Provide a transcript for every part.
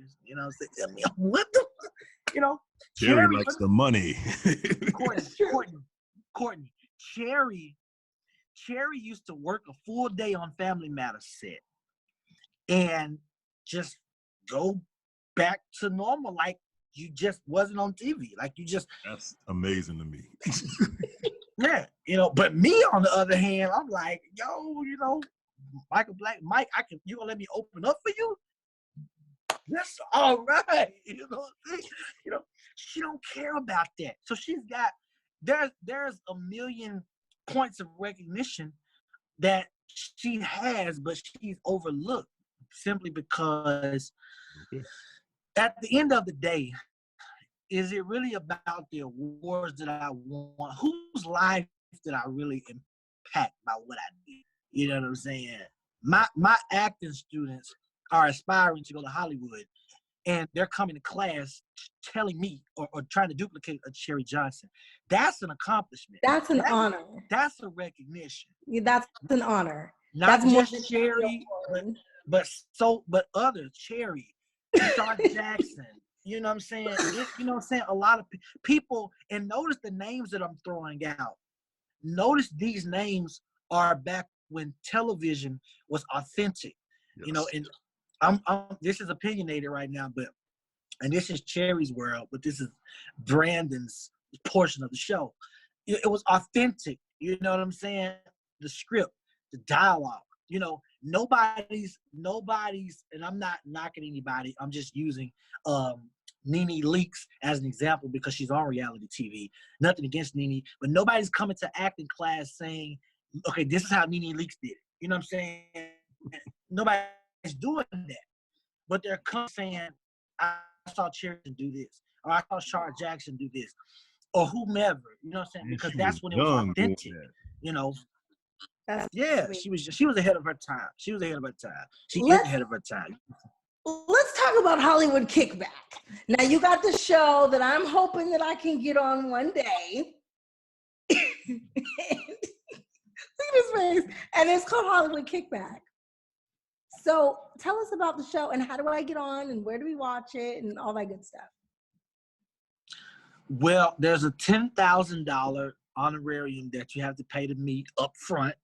millions. You know what I'm saying? I mean, what the, you know? Cherry likes the money. Courtney, Cherry used to work a full day on Family Matters set and just go back to normal, like you just wasn't on TV. Like you just. That's amazing to me. Yeah, you know, but me on the other hand, I'm like, yo, you know, Mike, you gonna let me open up for you? That's all right. You know what I'm saying? You know, she don't care about that. So she's got, there's a million points of recognition that she has, but she's overlooked simply because at the end of the day, is it really about the awards that I want? Whose life did I really impact by what I did? You know what I'm saying? My acting students are aspiring to go to Hollywood, and they're coming to class telling me or trying to duplicate a Cherrie Johnson. That's an accomplishment. That's an honor. That's a recognition. Yeah, that's an honor. Not that's just Cherrie, but others. Cherrie, Star Jackson. You know what I'm saying? You know what I'm saying? A lot of people, and notice the names that I'm throwing out. Notice these names are back when television was authentic. Yes. You know, and I'm this is opinionated right now, and this is Cherie's world, but this is Brandon's portion of the show. It was authentic. You know what I'm saying? The script, the dialogue. You know, nobody's, and I'm not knocking anybody. I'm just using Nene Leakes as an example because she's on reality TV. Nothing against Nene, but nobody's coming to acting class saying, okay, this is how Nene Leakes did it. You know what I'm saying? Nobody's doing that. But they're coming saying, I saw Cherrie do this, or I saw Star Jackson do this, or whomever. You know what I'm saying? Because that's when it was authentic. You know? Yeah, she was ahead of her time. She is ahead of her time. Let's talk about Hollywood Kickback. Now you got the show that I'm hoping that I can get on one day. Look at his face. And it's called Hollywood Kickback. So tell us about the show and how do I get on and where do we watch it and all that good stuff. Well, there's a $10,000 honorarium that you have to pay to meet up front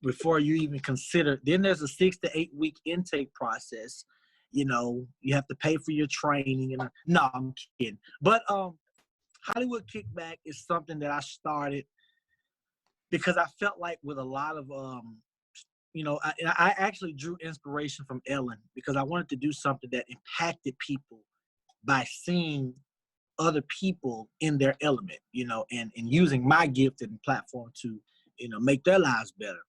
before you even consider. Then there's a 6 to 8 week intake process. You know, you have to pay for your training. And no, I'm kidding. But Hollywood Kickback is something that I started because I felt like with a lot of, you know, I actually drew inspiration from Ellen because I wanted to do something that impacted people by seeing other people in their element, you know, and using my gift and platform to, you know, make their lives better.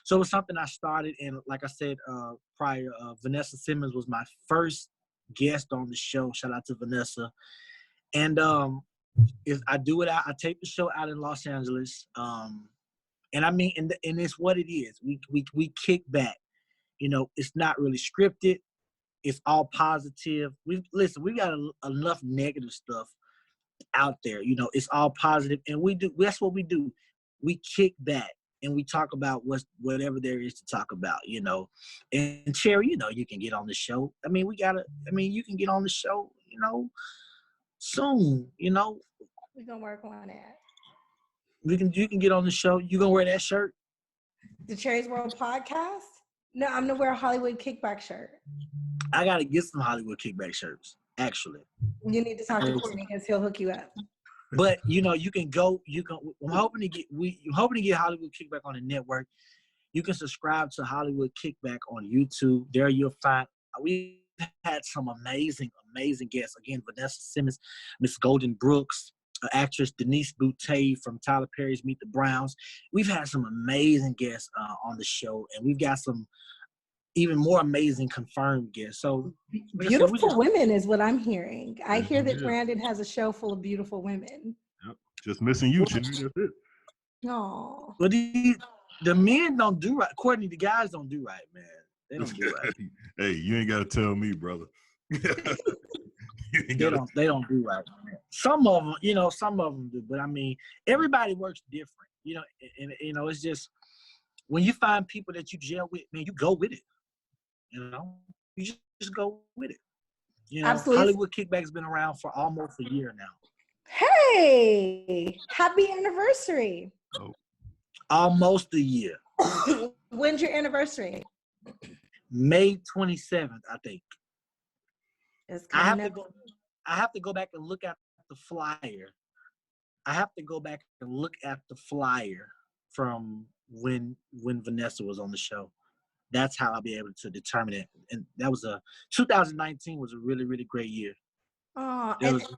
So it was something I started, and like I said prior, Vanessa Simmons was my first guest on the show. Shout out to Vanessa. And I do it out. I take the show out in Los Angeles, and I mean, and it's what it is. We kick back. You know, it's not really scripted. It's all positive. We got enough negative stuff out there. You know, it's all positive, and that's what we do. We kick back. And we talk about whatever there is to talk about, you know. And Cherrie, you know, you can get on the show. I mean, you can get on the show, you know, soon, you know. We're gonna work on it. You can get on the show. You gonna wear that shirt? The Cherie'sWorld podcast? No, I'm gonna wear a Hollywood Kickback shirt. I gotta get some Hollywood Kickback shirts, actually. You need to talk to Courtney because he'll hook you up. But you know, I'm hoping to get Hollywood Kickback on the network. You can subscribe to Hollywood Kickback on YouTube. There you'll find we had some amazing guests. Again, Vanessa Simmons, Miss Golden Brooks, actress Denise Boutte from Tyler Perry's Meet the Browns. We've had some amazing guests on the show, and we've got some even more amazing confirmed guests. So beautiful women is what I'm hearing. I hear that Brandon has a show full of beautiful women. Yep. Just missing you, Cherrie. That's it. No. But the men don't do right. Courtney, the guys don't do right, man. They don't do right. Hey, you ain't gotta tell me, brother. They don't do right. Man. Some of them do, but I mean, everybody works different. You know, and you know, it's just when you find people that you gel with, man, you go with it. You know, you just go with it. You know, Absolutely. Hollywood Kickback's been around for almost a year now. Hey, happy anniversary. Oh, Almost a year. When's your anniversary? May 27th, I think. It's I have coming to up. go. I have to go back and look at the flyer. I have to go back and look at the flyer from when Vanessa was on the show. That's how I'll be able to determine it. And that was 2019 was a really, really great year. Oh, It and was,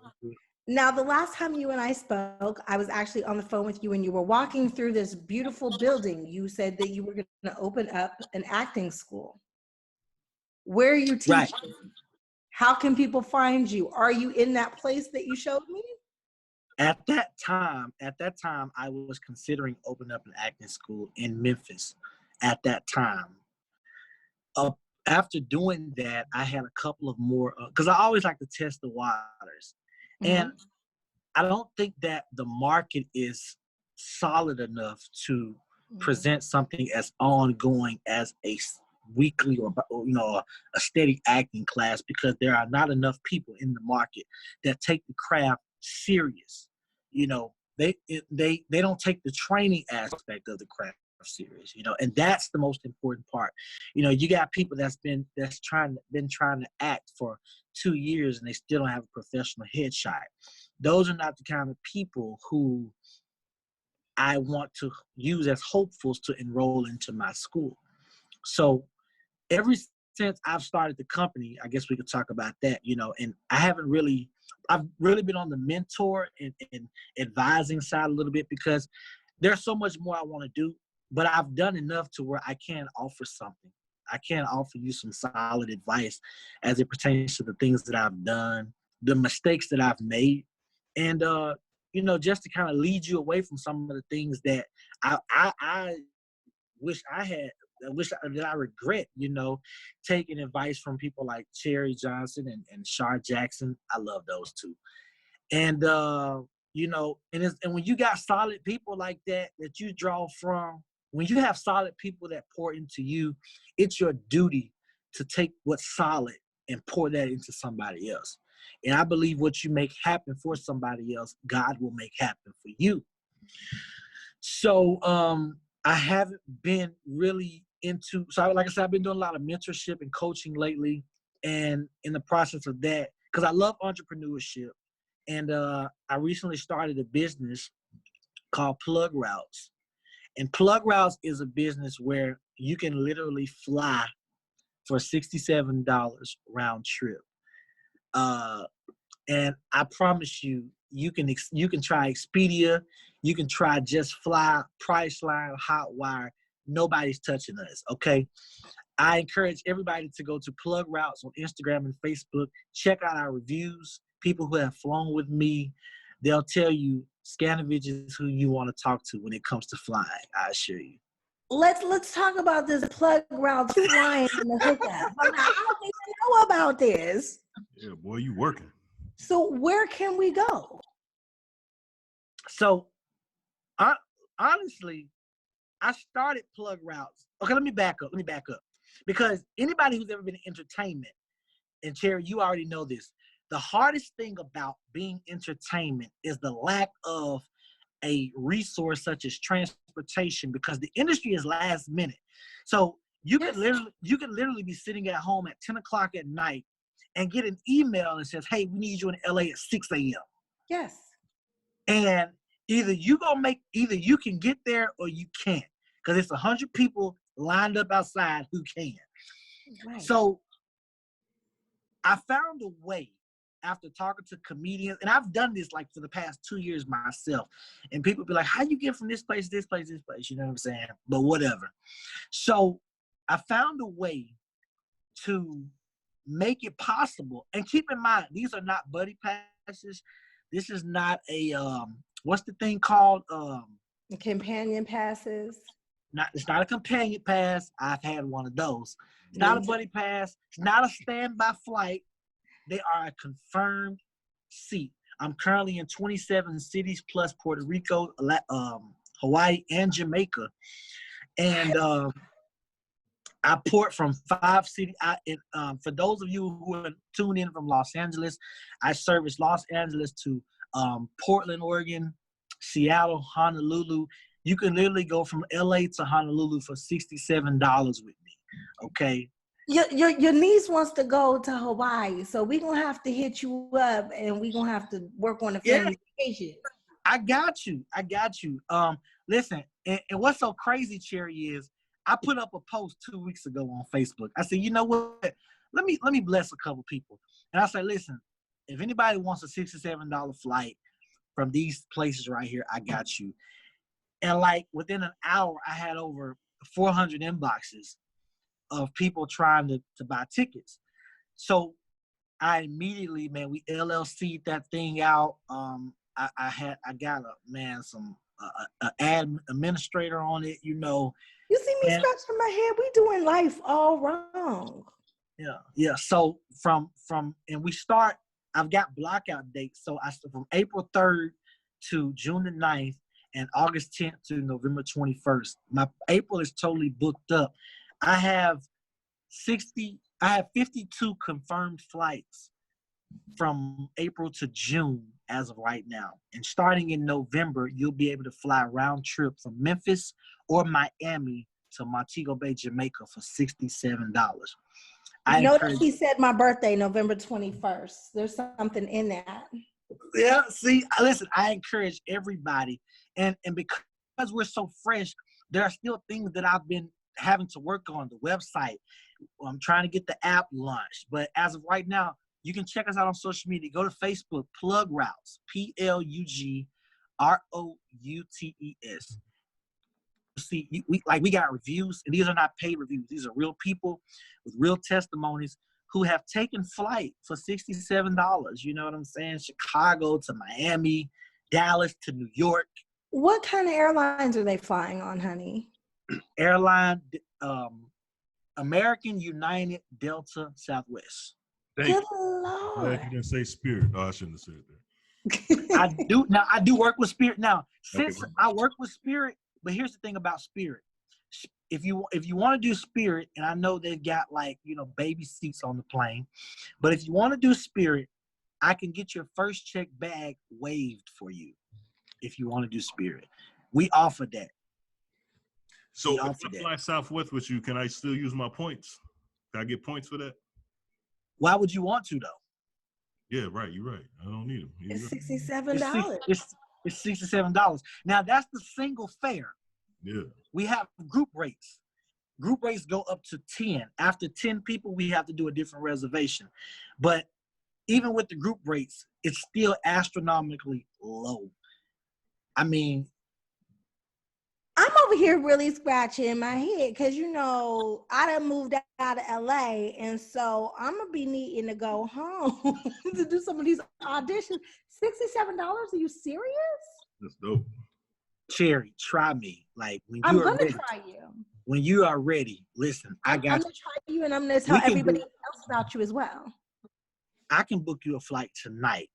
now the last time you and I spoke, I was actually on the phone with you when you were walking through this beautiful building. You said that you were going to open up an acting school. Where are you teaching? right. How can people find you? Are you in that place that you showed me? At that time, I was considering opening up an acting school in Memphis. At that time, after doing that, I had a couple of more because I always like to test the waters, and I don't think that the market is solid enough to present something as ongoing as a weekly or a steady acting class, because there are not enough people in the market that take the craft serious. You know, they don't take the training aspect of the craft serious, and that's the most important part. You got people that's been trying to act for 2 years and they still don't have a professional headshot. Those are not the kind of people who I want to use as hopefuls to enroll into my school. So ever since I've started the company, I guess we could talk about that, and I've really been on the mentor and advising side a little bit, because there's so much more I want to do, but I've done enough to where I can offer something. I can offer you some solid advice as it pertains to the things that I've done, the mistakes that I've made, and just to kind of lead you away from some of the things that I wish I had. That I regret, taking advice from people like CherieJohnson and Shar Jackson. I love those two. And, and when you got solid people like that you draw from, when you have solid people that pour into you, it's your duty to take what's solid and pour that into somebody else. And I believe what you make happen for somebody else, God will make happen for you. So I haven't been really like I said, I've been doing a lot of mentorship and coaching lately. And in the process of that, because I love entrepreneurship, and I recently started a business called Plug Routes. And Plug Routes is a business where you can literally fly for $67 round trip. And I promise you, you can try Expedia, you can try Just Fly, Priceline, Hotwire. Nobody's touching us, okay? I encourage everybody to go to Plug Routes on Instagram and Facebook. Check out our reviews. People who have flown with me, they'll tell you Scanavich is who you want to talk to when it comes to flying, I assure you. Let's talk about this Plug Routes flying and the hookup. I don't even know about this. yeah, boy, you working. So where can we go? So, honestly, I started Plug Routes. Okay, let me back up. Because anybody who's ever been in entertainment, and Cherry, you already know this, the hardest thing about being entertainment is the lack of a resource such as transportation, because the industry is last minute. So you could literally be sitting at home at 10 o'clock at night and get an email that says, hey, we need you in LA at 6 a.m. Yes. And either you can get there or you can't, because it's 100 people lined up outside who can. Right. So I found a way, after talking to comedians, and I've done this like for the past 2 years myself, and people be like, how you get from this place to this place, this place, you know what I'm saying? But whatever. So I found a way to make it possible. And keep in mind, these are not buddy passes. This is not a, what's the thing called? The companion passes. It's not a companion pass. I've had one of those. It's not a buddy pass. It's not a standby flight. They are a confirmed seat. I'm currently in 27 cities plus Puerto Rico, Hawaii, and Jamaica. And I port from 5 cities. For those of you who are tuned in from Los Angeles, I service Los Angeles to Portland, Oregon, Seattle, Honolulu. You can literally go from LA to Honolulu for $67 with me. Okay. Your niece wants to go to Hawaii, so we're gonna have to hit you up and we're gonna have to work on the family vacation. I got you. Listen, and what's so crazy, Cherry, is I put up a post 2 weeks ago on Facebook. I said, you know what? Let me bless a couple people. And I said, listen, if anybody wants a $67 flight from these places right here, I got you. And like within an hour, I had over 400 inboxes of people trying to buy tickets. So I immediately, man, we LLC'd that thing out. I got some ad administrator on it, you know. You see me scratching my head. We doing life all wrong. Yeah. So and we start. I've got blockout dates. So I from April 3rd to June the 9th and August 10th to November 21st. My April is totally booked up. I have 52 confirmed flights from April to June as of right now. And starting in November, you'll be able to fly round trip from Memphis or Miami to Montego Bay, Jamaica for $67. Notice he said my birthday, November 21st. There's something in that. Yeah, see, listen, I encourage everybody. And because we're so fresh, there are still things that I've been having to work on. The website, I'm trying to get the app launched. But as of right now, you can check us out on social media. Go to Facebook, Plug Routes, PLUGROUTES. See, we got reviews, and these are not paid reviews. These are real people with real testimonies who have taken flight for $67. You know what I'm saying? Chicago to Miami, Dallas to New York. What kind of airlines are they flying on, honey? Airline, American, United, Delta, Southwest. Good Lord. You didn't say Spirit. Oh, I shouldn't have said that. I do work with Spirit now. Since I work with Spirit, but here's the thing about Spirit. If you want to do Spirit, and I know they've got baby seats on the plane, but if you want to do Spirit, I can get your first check bag waived for you. If you want to do Spirit, we offer that. So if I fly Southwest with you, can I still use my points? Can I get points for that? Why would you want to though? Yeah, right. You're right. I don't need them. It's $67. It's $67. Now that's the single fare. Yeah. We have group rates. Group rates go up to 10. After 10 people, we have to do a different reservation. But even with the group rates, it's still astronomically low. I mean, I'm over here really scratching my head because, I done moved out of LA. And so I'm going to be needing to go home to do some of these auditions. $67? Are you serious? That's dope. Cherry, try me. Like when I'm you are gonna ready. Try you. When you are ready, listen, I'm gonna try you, and I'm gonna tell everybody else about you as well. I can book you a flight tonight.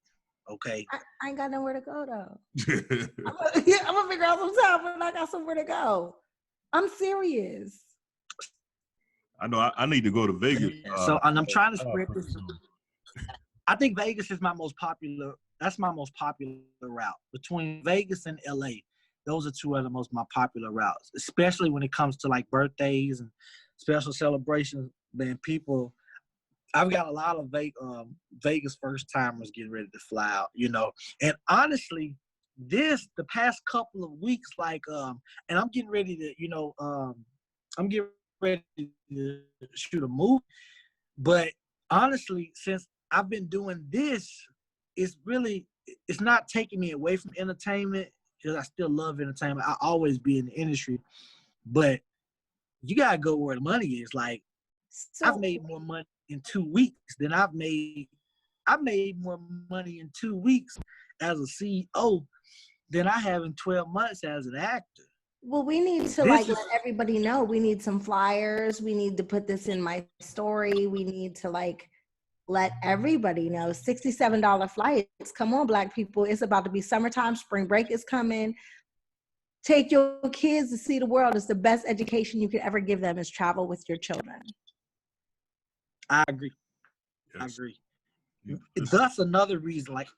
Okay. I ain't got nowhere to go though. I'm gonna figure out some time when I got somewhere to go. I'm serious. I know I need to go to Vegas. And I'm trying to spread this. I think Vegas is my most popular. That's my most popular route. Between Vegas and LA, those are two of the most my popular routes, especially when it comes to like birthdays and special celebrations. Man, I've got a lot of Vegas first timers getting ready to fly out, And honestly, the past couple of weeks, and I'm getting ready to, I'm getting ready to shoot a movie. But honestly, since I've been doing this, it's not taking me away from entertainment because I still love entertainment. I'll always be in the industry, but you gotta go where the money is. I've made more money in 2 weeks than I made more money in 2 weeks as a CEO than I have in 12 months as an actor. Well, we need to let everybody know. We need some flyers. We need to put this in my story. We need to let everybody know. $67 flights. Come on, Black people. It's about to be summertime. Spring break is coming. take your kids to see the world. It's the best education you could ever give them is travel with your children. I agree. Yes. I agree. Yes. That's another reason. Like,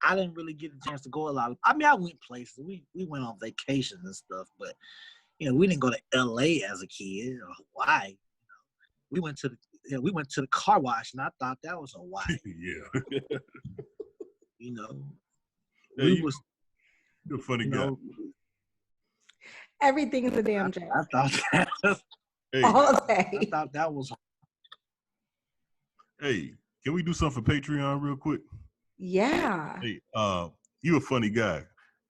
I didn't really get a chance to go a lot. I mean, I went places. We went on vacations and stuff, but we didn't go to LA as a kid or Hawaii. We went to the car wash, and I thought that was Hawaii. Yeah. Hey, you're a funny guy. Everything is a damn joke. I thought that. All day. I thought that was. Hey, can we do something for Patreon real quick? Yeah. Hey, you a funny guy.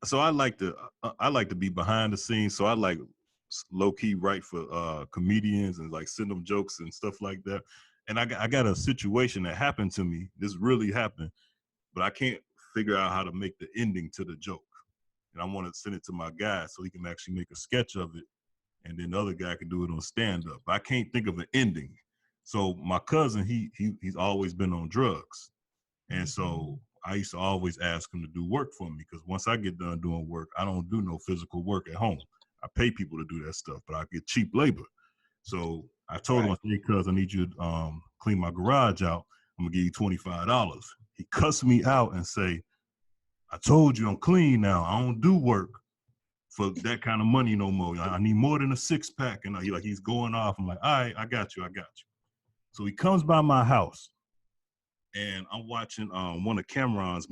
So I like to be behind the scenes. So I like low key write for comedians and like send them jokes and stuff like that. And I got a situation that happened to me. This really happened, but I can't figure out how to make the ending to the joke. And I want to send it to my guy so he can actually make a sketch of it, and then the other guy can do it on stand-up. I can't think of an ending. So my cousin, he's always been on drugs. And so I used to always ask him to do work for me, because once I get done doing work, I don't do no physical work at home. I pay people to do that stuff, but I get cheap labor. So I told him, hey, cuz, I need you to clean my garage out. I'm going to give you $25. He cussed me out and say, I told you I'm clean now. I don't do work for that kind of money no more. I need more than a 6-pack. And he's going off. I'm like, all right, I got you. So he comes by my house, and I'm watching one of Cameron's